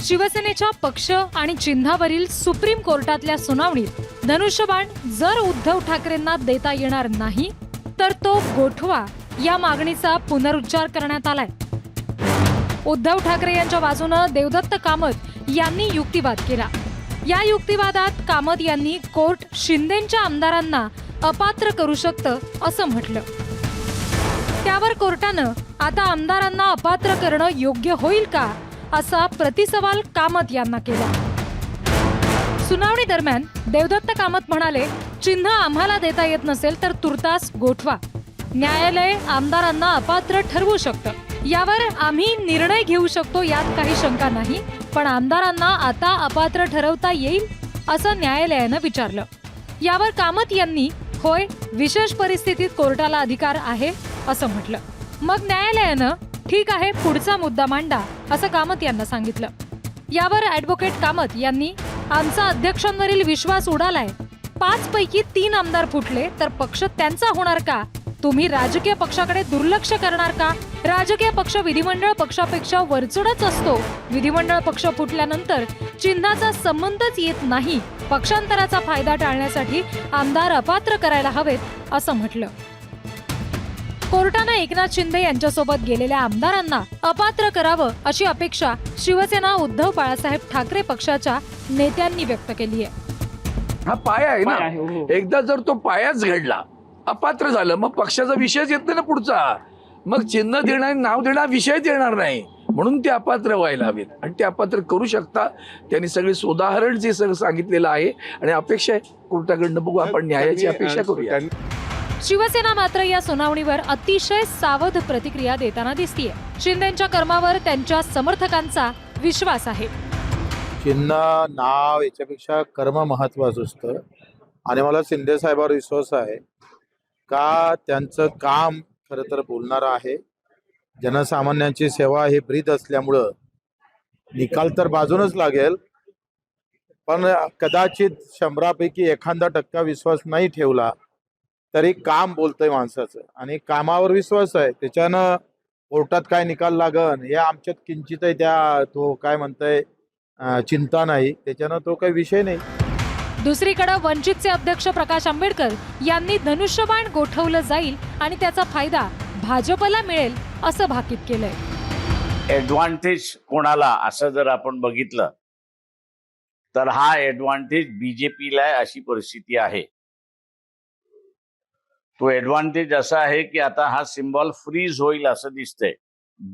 शिवसेनेच्या पक्ष आणि चिन्हावरील सुप्रीम कोर्टातल्या सुनावणीत धनुष्यबाण जर उद्धव ठाकरेंना देता येणार नाही तर तो गोठवा या मागणीचा पुनरुच्चार करण्यात आलाय। उद्धव ठाकरे यांच्या बाजूने देवदत्त कामत यांनी युक्तिवाद केला। या युक्तिवादात कामत यांनी कोर्ट शिंदेंच्या आमदारांना अपात्र करू शकतं असं म्हटलं। त्यावर कोर्टानं आता आमदारांना अपात्र करणं योग्य होईल का असा प्रतिसवाल कामत यांना केला। सुनावणी दरम्यान देवदत्त कामत म्हणाले, चिन्ह आम्हाला देता येत नसेल तर तुर्तास गोठवा। न्यायालय आमदारांना अपात्र ठरवू शकतं। यावर आम्ही निर्णय घेऊ शकतो, यात काही शंका नाही, पण आमदारांना आता अपात्र ठरवता येईल असं न्यायालयानं विचारलं। यावर कामत यांनी होय, विशेष परिस्थितीत कोर्टाला अधिकार आहे असं म्हटलं। मग न्यायालयानं ठीक आहे, पुढचा मुद्दा मांडा असं कामत यांना सांगितलं। यावर ॲडव्होकेट कामत यांनी आमचा अध्यक्षांवरील विश्वास उडालाय। 5 पैकी 3 आमदार फुटले तर पक्ष त्यांचा होणार का? तुम्ही राजकीय पक्षाकडे दुर्लक्ष करणार का? राजकीय पक्ष विधिमंडळ पक्षापेक्षा वरचढच असतो। विधिमंडळ पक्ष फुटल्यानंतर चिन्हाचा संबंधच येत नाही। पक्षांतराचा फायदा टाळण्यासाठी आमदार अपात्र करायला हवेत असं म्हटलं। कोर्टानं एकनाथ शिंदे यांच्यासोबत गेलेल्या आमदारांना अपात्र करावं अशी अपेक्षा शिवसेना उद्धव बाळासाहेब ठाकरे पक्षाच्या नेत्यांनी व्यक्त केली आहे। हा पाया आहे ना, एकदा जर तो पायाच घडला, अपात्र झालं, मग पक्षाचा विषयच येत नाही ना पुढचा। मग चिन्ह देणार, नाव देणार, विषयच येणार नाही, म्हणून ते अपात्र व्हायला हवेत आणि ते अपात्र करू शकता। त्यांनी सगळे उदाहरण जे सगळं सांगितलेलं आहे आणि अपेक्षा आहे कोर्टाकडनं, बघू आपण न्यायाची अपेक्षा करूया। शिवसेना मात्र या सुनावणीवर अतिशय सावध प्रतिक्रिया देताना दिसतीये। शिंदेंच्या कर्मावर त्यांच्या समर्थकांचा विश्वास आहे। चिन्ह नाव याच्यापेक्षा कर्म महत्वाचं असतं आणि मला शिंदे साहेबांवर विश्वास आहे का त्यांचं काम खरं तर बोलणारं आहे। जनसामान्यांची सेवा हे ब्रीद असल्यामुळं निकाल तर बाजूनच लागेल, पण कदाचित 100पैकी 1% विश्वास नाही ठेवला तरी काम बोलतंय माणसाचं आणि कामावर विश्वास आहे। त्याच्यानं कोर्टात काय निकाल लागन हे आमच्यात किंचितही त्या तो काय म्हणताय चिंता नाही, त्याच्यानं तो काही विषय नाही। दुसरीकडे वंचितचे अध्यक्ष प्रकाश आंबेडकर यांनी धनुष्यबाण गोठवलं जाईल आणि त्याचा फायदा भाजपला मिळेल असं भाकीत केलंय। ऍडव्हान्टेज कोणाला असं जर आपण बघितलं तर हा ऍडव्हान्टेज बीजेपीला अशी परिस्थिती आहे। तो ऍडव्हान्टेज असा आहे की आता हा सिम्बॉल फ्रीज होईल असं दिसतंय।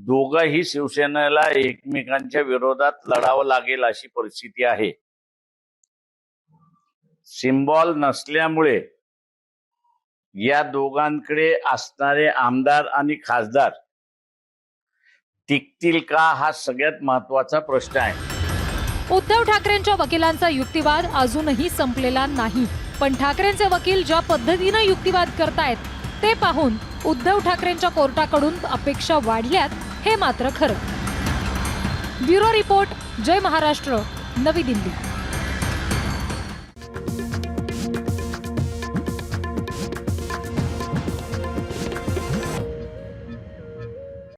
दोघंही शिवसेनेला एकमेकांच्या विरोधात लढावं लागेल अशी परिस्थिती आहे। सिम्बॉल नसल्यामुळे या दोघांकडे असणारे आमदार आणि खासदार टिकतील का हा सगळ्यात महत्वाचा प्रश्न आहे। उद्धव ठाकरेंच्या वकिलांचा युक्तिवाद अजूनही संपलेला नाही, पण ठाकरेंचे वकील ज्या पद्धतीने युक्तिवाद करतायत ते पाहून उद्धव ठाकरेंच्या कोर्टाकडून अपेक्षा वाढल्यात हे मात्र खरं। ब्युरो रिपोर्ट, जय महाराष्ट्र, नवी दिल्ली।